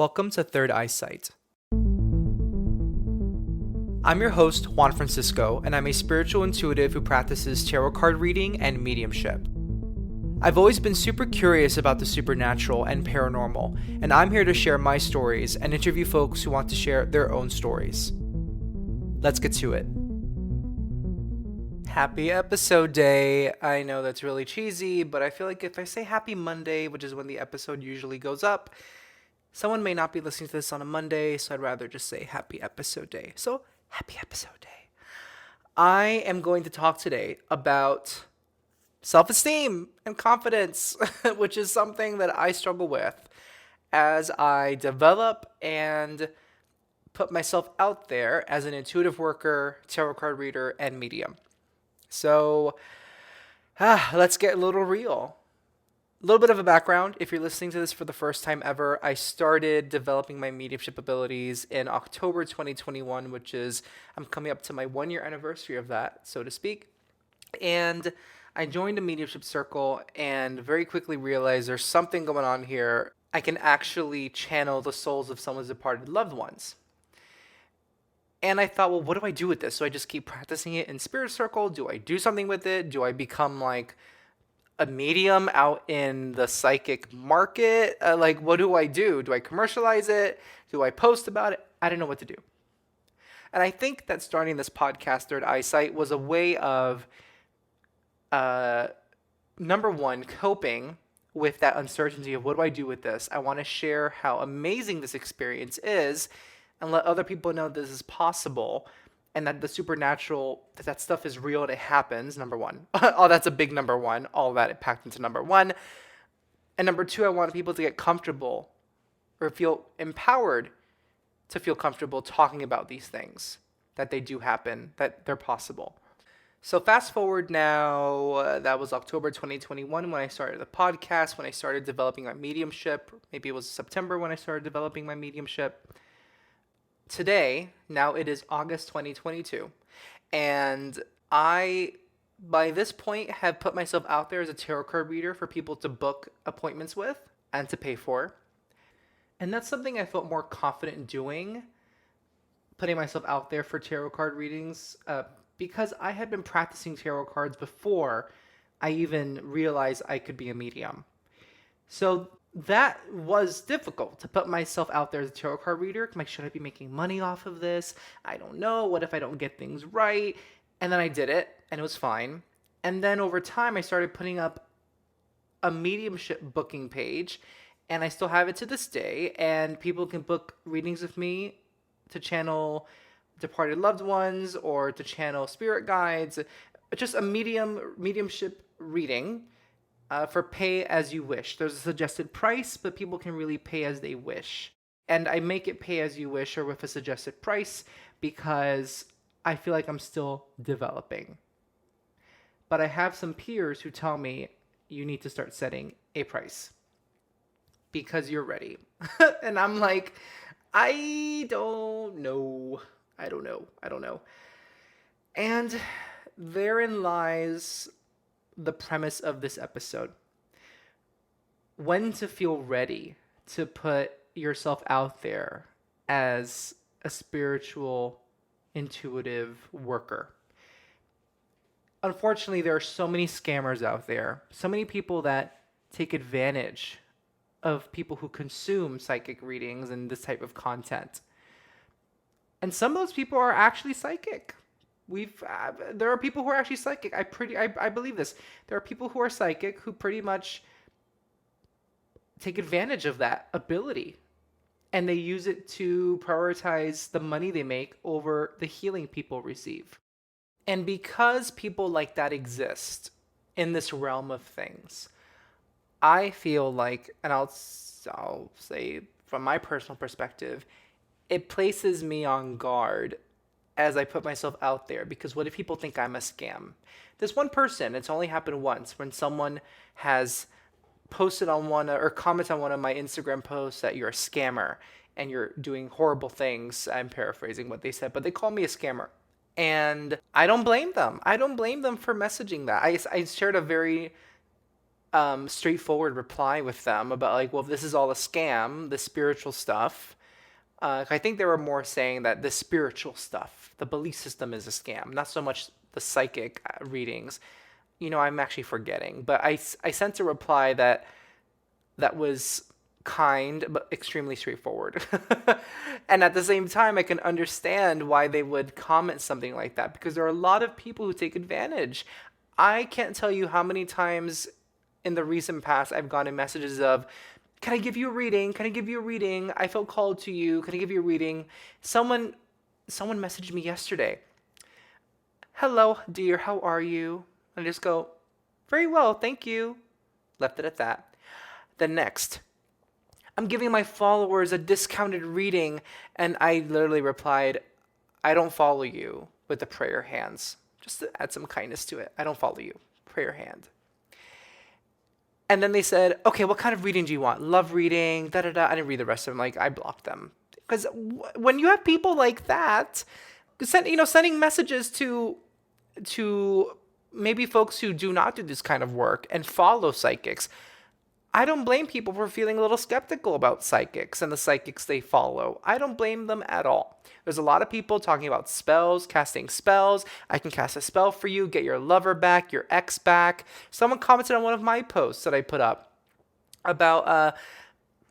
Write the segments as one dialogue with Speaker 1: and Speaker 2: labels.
Speaker 1: Welcome to Third Eyesight. I'm your host, Juan Francisco, and I'm a spiritual intuitive who practices tarot card reading and mediumship. I've always been super curious about the supernatural and paranormal, and I'm here to share my stories and interview folks who want to share their own stories. Let's get to it. Happy episode day. I know that's really cheesy, but I feel like if I say happy Monday, which is when the episode usually goes up, someone may not be listening to this on a Monday, so I'd rather just say happy episode day. So, happy episode day. I am going to talk today about self-esteem and confidence, which is something that I struggle with as I develop and put myself out there as an intuitive worker, tarot card reader, and medium. So, let's get a little real. A little bit of a background. If you're listening to this for the first time ever, I started developing my mediumship abilities in October 2021, which is, I'm coming up to my 1-year anniversary of that, so to speak. And I joined a mediumship circle and very quickly realized there's something going on here. I can actually channel the souls of someone's departed loved ones. And I thought, well, what do I do with this? So I just keep practicing it in spirit circle. Do I do something with it? Do I become like a medium out in the psychic market? What do I do? Do I commercialize it? Do I post about it? I don't know what to do. And I think that starting this podcast, Third Eyesight, was a way of, number one, coping with that uncertainty of what do I do with this? I want to share how amazing this experience is and let other people know this is possible and that the supernatural, that stuff is real and it happens, number one. Oh, that's a big number one. All that it packed into number one. And number two, I want people to get comfortable or feel empowered to feel comfortable talking about these things, that they do happen, that they're possible. So fast forward now, that was October 2021 when I started the podcast, when I started developing my mediumship. Maybe it was September when I started developing my mediumship. Today, now it is August 2022, and I, by this point, have put myself out there as a tarot card reader for people to book appointments with and to pay for. And that's something I felt more confident in doing, putting myself out there for tarot card readings, because I had been practicing tarot cards before I even realized I could be a medium. So that was difficult to put myself out there as a tarot card reader. Like, should I be making money off of this? I don't know. What if I don't get things right? And then I did it, and it was fine. And then over time, I started putting up a mediumship booking page, and I still have it to this day. And people can book readings with me to channel departed loved ones or to channel spirit guides. Just a mediumship reading. For pay as you wish. There's a suggested price, but people can really pay as they wish. And I make it pay as you wish or with a suggested price because I feel like I'm still developing. But I have some peers who tell me you need to start setting a price because you're ready. And I'm like, I don't know. And therein lies the premise of this episode. When to feel ready to put yourself out there as a spiritual, intuitive worker. Unfortunately, there are so many scammers out there, so many people that take advantage of people who consume psychic readings and this type of content. And some of those people are actually psychic. There are people who are actually psychic. I believe this. There are people who are psychic who pretty much take advantage of that ability, and they use it to prioritize the money they make over the healing people receive. And because people like that exist in this realm of things, I feel like, and I'll say from my personal perspective, it places me on guard as I put myself out there, because what if people think I'm a scam? This one person, it's only happened once when someone has posted on one or commented on one of my Instagram posts that you're a scammer and you're doing horrible things. I'm paraphrasing what they said, but they call me a scammer. And I don't blame them. I don't blame them for messaging that. I shared a very straightforward reply with them about like, well, this is all a scam, the spiritual stuff. I think they were more saying that the spiritual stuff, the belief system is a scam, not so much the psychic readings. I'm actually forgetting, but I sent a reply that was kind but extremely straightforward. And at the same time, I can understand why they would comment something like that because there are a lot of people who take advantage. I can't tell you how many times in the recent past I've gotten messages of, can I give you a reading? Can I give you a reading? I felt called to you. Can I give you a reading? Someone messaged me yesterday. Hello, dear. How are you? And I just go, very well, thank you. Left it at that. The next, I'm giving my followers a discounted reading, and I literally replied, I don't follow you, with the prayer hands. Just to add some kindness to it. I don't follow you. Prayer hand. And then they said, okay, what kind of reading do you want? Love reading, da da da. I didn't read the rest of them. Like, I blocked them. Because when you have people like that, sending messages to maybe folks who do not do this kind of work and follow psychics, I don't blame people for feeling a little skeptical about psychics and the psychics they follow. I don't blame them at all. There's a lot of people talking about spells, casting spells. I can cast a spell for you, get your lover back, your ex back. Someone commented on one of my posts that I put up about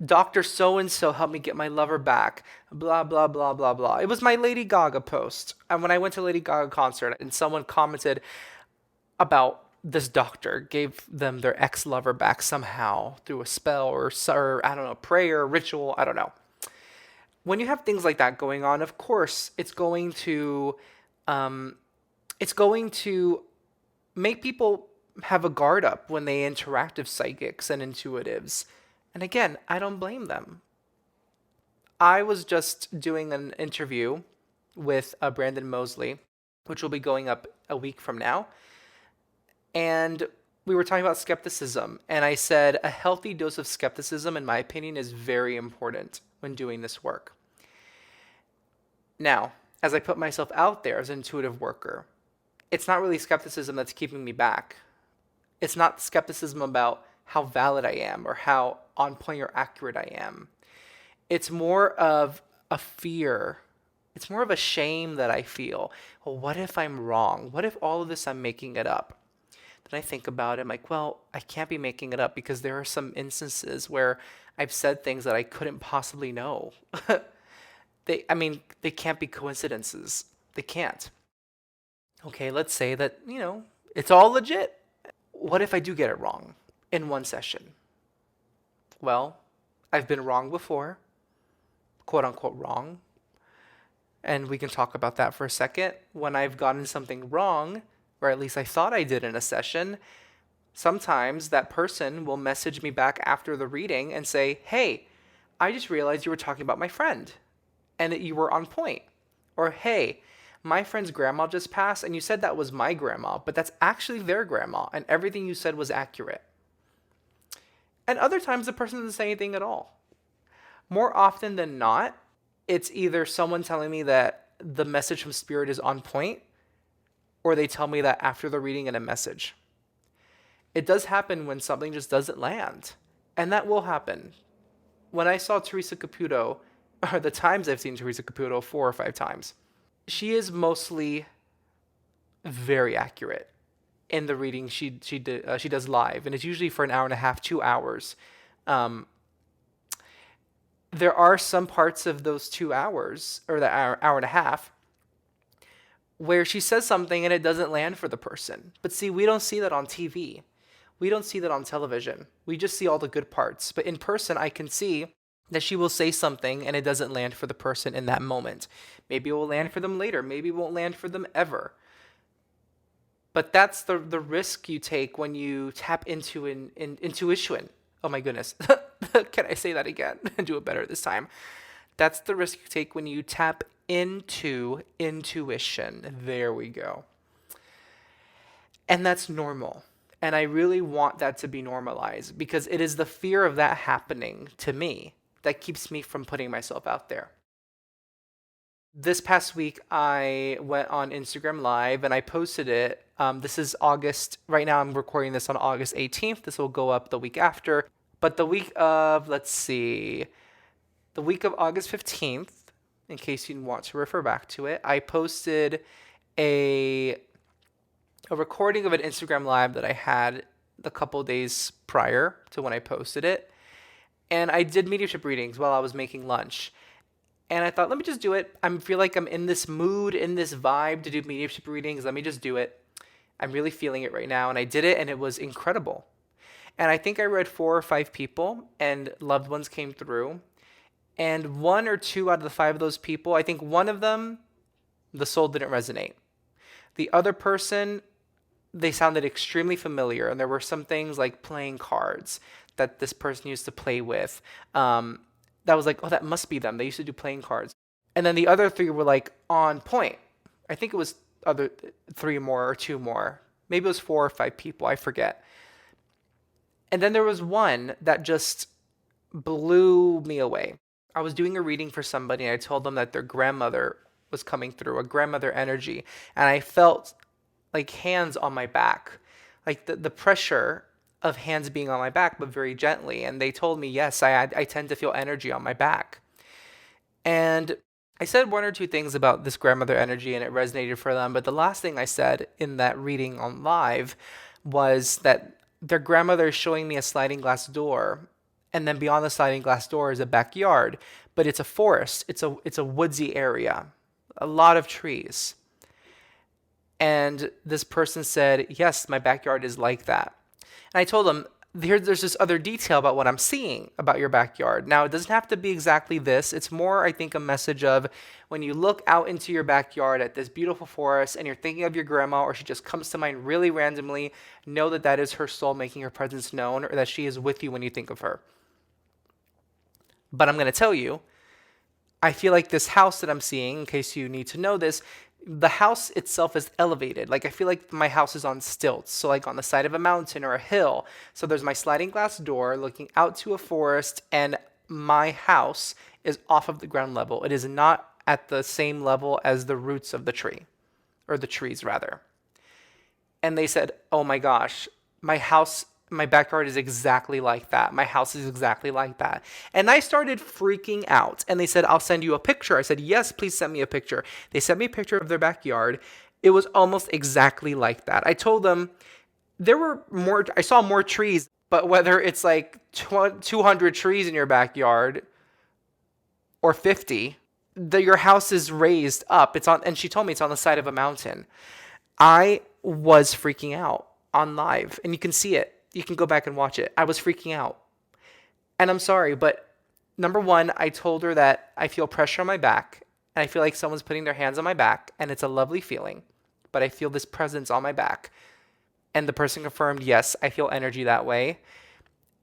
Speaker 1: Dr. So-and-so helped me get my lover back, blah, blah, blah, blah, blah. It was my Lady Gaga post. And when I went to Lady Gaga concert and someone commented about this doctor gave them their ex-lover back somehow through a spell or I don't know, prayer, ritual, I don't know. When you have things like that going on, of course, it's going to make people have a guard up when they interact with psychics and intuitives. And again, I don't blame them. I was just doing an interview with Brandon Mosley, which will be going up a week from now. And we were talking about skepticism. And I said a healthy dose of skepticism, in my opinion, is very important when doing this work. Now, as I put myself out there as an intuitive worker, it's not really skepticism that's keeping me back. It's not skepticism about how valid I am or how on point or accurate I am. It's more of a fear. It's more of a shame that I feel. Well, what if I'm wrong? What if all of this I'm making it up? Then I think about it, I'm like, well, I can't be making it up because there are some instances where I've said things that I couldn't possibly know. They can't be coincidences. They can't. Okay, let's say that, it's all legit. What if I do get it wrong in one session? Well, I've been wrong before, quote unquote wrong. And we can talk about that for a second. When I've gotten something wrong, or at least I thought I did in a session, sometimes that person will message me back after the reading and say, hey, I just realized you were talking about my friend and that you were on point. Or, hey, my friend's grandma just passed and you said that was my grandma, but that's actually their grandma and everything you said was accurate. And other times the person doesn't say anything at all. More often than not, it's either someone telling me that the message from spirit is on point, or they tell me that after the reading in a message. It does happen when something just doesn't land. And that will happen. When I saw Teresa Caputo, or the times I've seen Teresa Caputo 4 or 5 times, she is mostly very accurate in the reading she does live. And it's usually for an hour and a half, 2 hours. There are some parts of those 2 hours, or the hour and a half, where she says something and it doesn't land for the person. But see, we don't see that on TV. We don't see that on television. We just see all the good parts. But in person, I can see that she will say something and it doesn't land for the person in that moment. Maybe it will land for them later. Maybe it won't land for them ever. But that's the risk you take when you tap into intuition. Oh my goodness. Can I say that again and do it better this time? That's the risk you take when you tap into intuition. There we go. And that's normal. And I really want that to be normalized because it is the fear of that happening to me that keeps me from putting myself out there. This past week, I went on Instagram Live and I posted it. This is August. Right now, I'm recording this on August 18th. This will go up the week after. But the week of, let's see, the week of August 15th, in case you want to refer back to it, I posted a a recording of an Instagram live that I had a couple days prior to when I posted it. And I did mediumship readings while I was making lunch. And I thought, let me just do it. I feel like I'm in this mood, in this vibe to do mediumship readings. Let me just do it. I'm really feeling it right now. And I did it, and it was incredible. And I think I read 4 or 5 people, and loved ones came through. And 1 or 2 out of the 5 of those people, I think one of them, the soul didn't resonate. The other person, they sounded extremely familiar, and there were some things like playing cards that this person used to play with. That was like, oh, that must be them. They used to do playing cards. And then the other 3 were like on point. I think it was other 3 more or 2 more. Maybe it was 4 or 5 people. I forget. And then there was one that just blew me away. I was doing a reading for somebody, and I told them that their grandmother was coming through, a grandmother energy. And I felt like hands on my back, like the pressure of hands being on my back, but very gently. And they told me, yes, I tend to feel energy on my back. And I said 1 or 2 things about this grandmother energy, and it resonated for them. But the last thing I said in that reading on live was that their grandmother is showing me a sliding glass door. And then beyond the sliding glass door is a backyard, but it's a forest. It's a woodsy area, a lot of trees. And this person said, yes, my backyard is like that. And I told them, there's this other detail about what I'm seeing about your backyard. Now, it doesn't have to be exactly this. It's more, I think, a message of when you look out into your backyard at this beautiful forest and you're thinking of your grandma, or she just comes to mind really randomly, know that that is her soul making her presence known, or that she is with you when you think of her. But I'm going to tell you, I feel like this house that I'm seeing, in case you need to know this, the house itself is elevated. Like, I feel like my house is on stilts. So like on the side of a mountain or a hill. So there's my sliding glass door looking out to a forest, and my house is off of the ground level. It is not at the same level as the roots of the tree, or the trees rather. And they said, oh my gosh, my backyard is exactly like that. My house is exactly like that. And I started freaking out. And they said, I'll send you a picture. I said, yes, please send me a picture. They sent me a picture of their backyard. It was almost exactly like that. I told them I saw more trees, but whether it's like 200 trees in your backyard or 50, your house is raised up. And she told me it's on the side of a mountain. I was freaking out on live, and you can see it. You can go back and watch it. I was freaking out. And I'm sorry, but number one, I told her that I feel pressure on my back, and I feel like someone's putting their hands on my back, and it's a lovely feeling, but I feel this presence on my back. And the person confirmed, yes, I feel energy that way.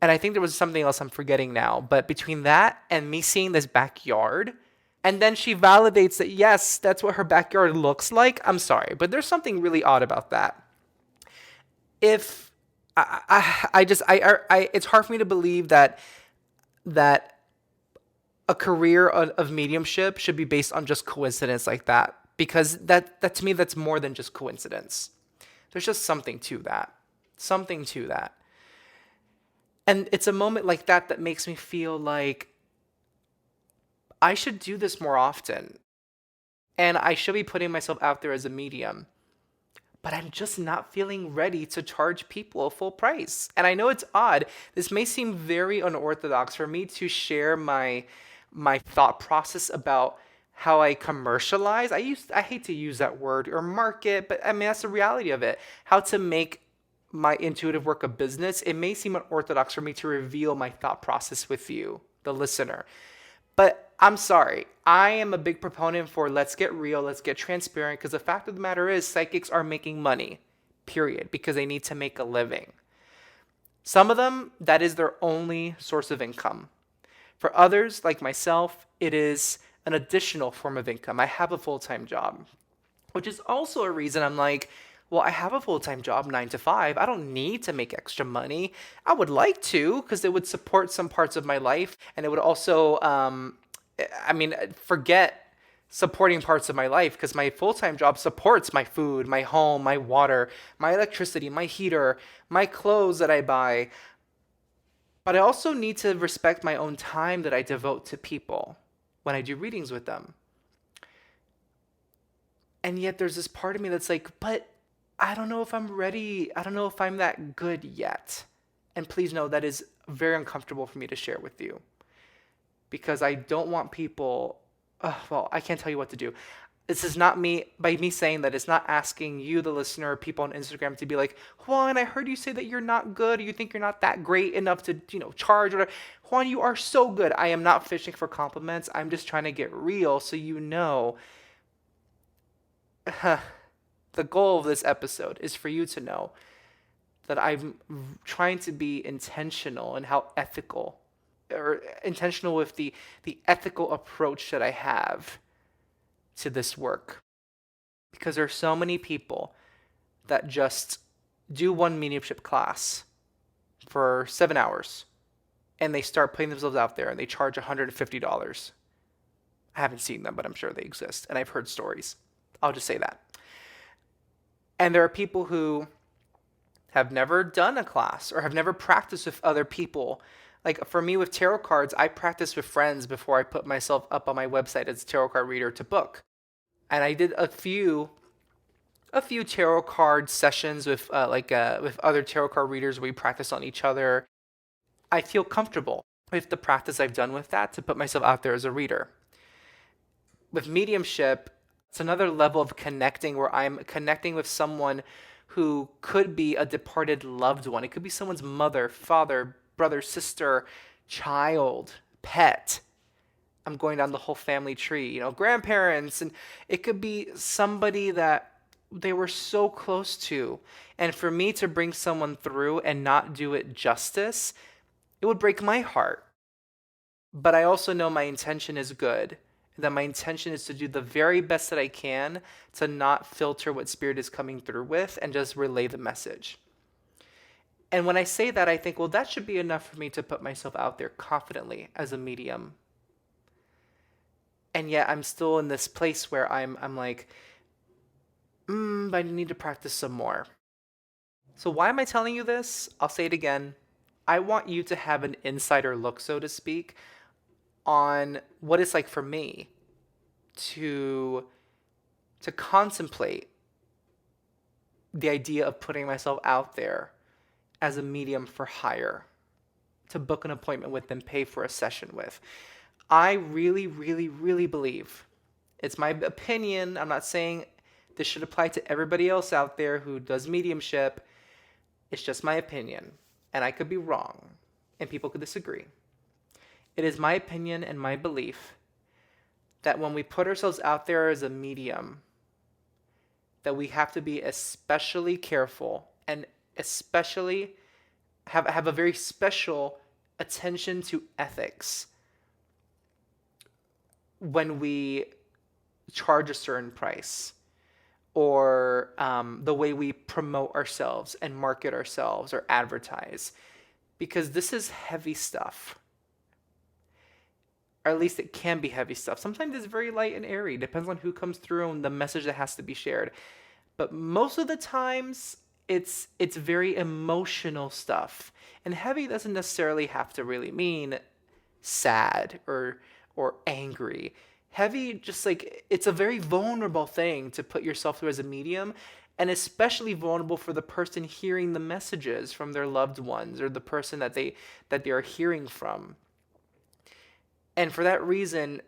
Speaker 1: And I think there was something else I'm forgetting now, but between that and me seeing this backyard, and then she validates that, yes, that's what her backyard looks like. I'm sorry, but there's something really odd about that. If it's hard for me to believe that a career of mediumship should be based on just coincidence like that, because that to me, that's more than just coincidence. There's just something to that. And it's a moment like that that makes me feel like I should do this more often, and I should be putting myself out there as a medium. But I'm just not feeling ready to charge people a full price. And I know it's odd. This may seem very unorthodox for me to share my thought process about how I commercialize. I hate to use that word, or market, but I mean, that's the reality of it. How to make my intuitive work a business. It may seem unorthodox for me to reveal my thought process with you, the listener. But I'm sorry. I am a big proponent for let's get real, let's get transparent, because the fact of the matter is psychics are making money, period, because they need to make a living. Some of them, that is their only source of income. For others, like myself, it is an additional form of income. I have a full-time job, which is also a reason I'm like, well, I have a full-time job, 9 to 5. I don't need to make extra money. I would like to, because it would support some parts of my life, and it would also, forget supporting parts of my life because my full-time job supports my food, my home, my water, my electricity, my heater, my clothes that I buy. But I also need to respect my own time that I devote to people when I do readings with them. And yet there's this part of me that's like, but I don't know if I'm ready. I don't know if I'm that good yet. And please know that is very uncomfortable for me to share with you because I don't want people, well, I can't tell you what to do. This is not me, by me saying that, it's not asking you, the listener, or people on Instagram to be like, Juan, I heard you say that you're not good, or you think you're not that great enough to, charge, or whatever. Juan, you are so good. I am not fishing for compliments. I'm just trying to get real so you know. The goal of this episode is for you to know that I'm trying to be intentional in how ethical, or intentional with the ethical approach that I have to this work. Because there are so many people that just do one mediumship class for 7 hours and they start putting themselves out there and they charge $150. I haven't seen them, but I'm sure they exist and I've heard stories. I'll just say that. And there are people who have never done a class or have never practiced with other people. Like for me with tarot cards, I practice with friends before I put myself up on my website as a tarot card reader to book. And I did a few tarot card sessions with with other tarot card readers where we practice on each other. I feel comfortable with the practice I've done with that to put myself out there as a reader. With mediumship, it's another level of connecting where I'm connecting with someone who could be a departed loved one. It could be someone's mother, father, brother, sister, child, pet. I'm going down the whole family tree, grandparents, and it could be somebody that they were so close to. And for me to bring someone through and not do it justice, it would break my heart. But I also know my intention is good, that my intention is to do the very best that I can to not filter what spirit is coming through with and just relay the message. And when I say that, I think, well, that should be enough for me to put myself out there confidently as a medium. And yet I'm still in this place where I'm like, I need to practice some more. So why am I telling you this? I'll say it again. I want you to have an insider look, so to speak, on what it's like for me to contemplate the idea of putting myself out there as a medium for hire, to book an appointment with and pay for a session with. I really, really, really believe, it's my opinion, I'm not saying this should apply to everybody else out there who does mediumship, it's just my opinion, and I could be wrong, and people could disagree. It is my opinion and my belief that when we put ourselves out there as a medium, that we have to be especially careful and especially have a very special attention to ethics when we charge a certain price, or the way we promote ourselves and market ourselves or advertise, because this is heavy stuff. Or at least it can be heavy stuff. Sometimes it's very light and airy. Depends on who comes through and the message that has to be shared. But most of the times, it's very emotional stuff. And heavy doesn't necessarily have to really mean sad or angry. Heavy, just like, it's a very vulnerable thing to put yourself through as a medium, and especially vulnerable for the person hearing the messages from their loved ones or the person that they are hearing from. And for that reason,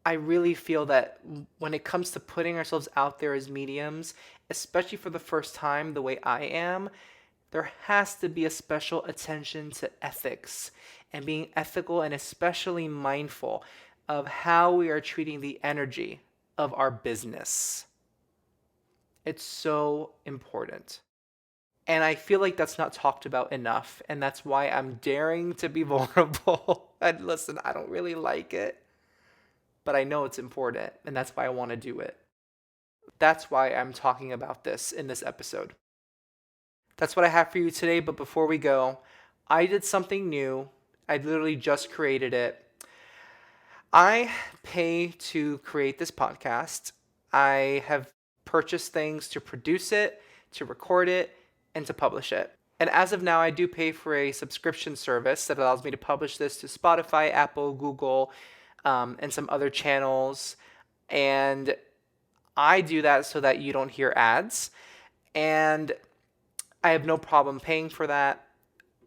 Speaker 1: I really feel that when it comes to putting ourselves out there as mediums, especially for the first time the way I am, there has to be a special attention to ethics and being ethical and especially mindful of how we are treating the energy of our business. It's so important. And I feel like that's not talked about enough, and that's why I'm daring to be vulnerable. And listen, I don't really like it, but I know it's important, and that's why I want to do it. That's why I'm talking about this in this episode. That's what I have for you today, but before we go, I did something new. I literally just created it. I pay to create this podcast. I have purchased things to produce it, to record it, and to publish it. And as of now, I do pay for a subscription service that allows me to publish this to Spotify, Apple, Google, and some other channels. And I do that so that you don't hear ads. And I have no problem paying for that.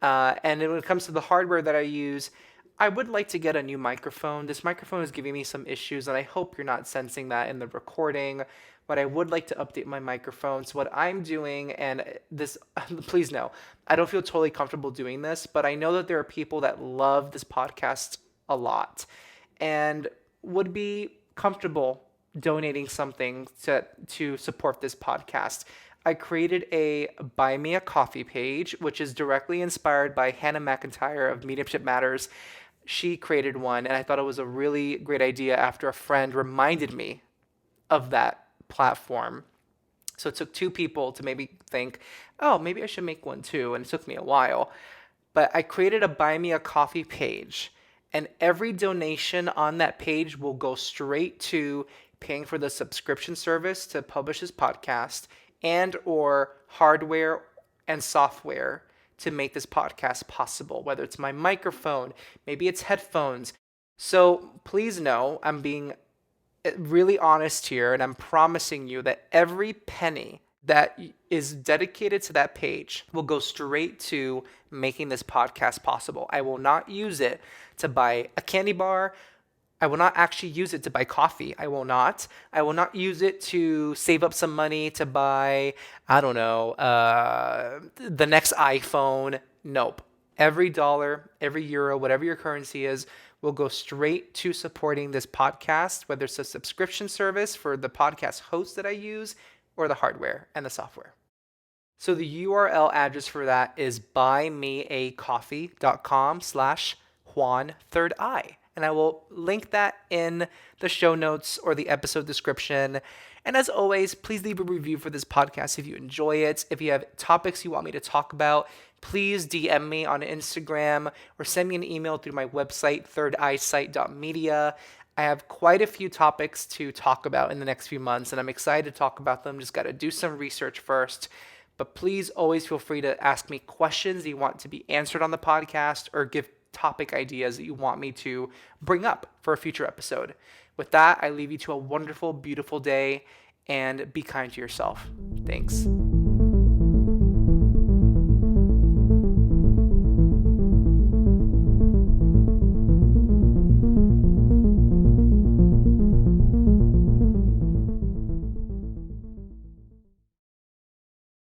Speaker 1: And when it comes to the hardware that I use, I would like to get a new microphone. This microphone is giving me some issues, and I hope you're not sensing that in the recording. But I would like to update my microphone. So what I'm doing, and this, please know, I don't feel totally comfortable doing this, but I know that there are people that love this podcast a lot and would be comfortable donating something to support this podcast. I created a Buy Me a Coffee page, which is directly inspired by Hannah McIntyre of Mediumship Matters. She created one, and I thought it was a really great idea after a friend reminded me of that platform. So it took two people to maybe think, oh, maybe I should make one too. And it took me a while. But I created a Buy Me a Coffee page, and every donation on that page will go straight to paying for the subscription service to publish this podcast and or hardware and software to make this podcast possible, whether it's my microphone, maybe it's headphones. So please know I'm being really honest here, and I'm promising you that every penny that is dedicated to that page will go straight to making this podcast possible. I will not use it to buy a candy bar. I will not actually use it to buy coffee. I will not. I will not use it to save up some money to buy, I don't know, the next iPhone. Nope. Every dollar, every euro, whatever your currency is, will go straight to supporting this podcast, whether it's a subscription service for the podcast host that I use or the hardware and the software. So the URL address for that is buymeacoffee.com/Juan3rd and I will link that in the show notes or the episode description. And as always, please leave a review for this podcast if you enjoy it. If you have topics you want me to talk about, please DM me on Instagram or send me an email through my website, thirdeyesight.media. I have quite a few topics to talk about in the next few months, and I'm excited to talk about them. Just got to do some research first. But please always feel free to ask me questions you want to be answered on the podcast or give topic ideas that you want me to bring up for a future episode. With that, I leave you to a wonderful, beautiful day and be kind to yourself. Thanks.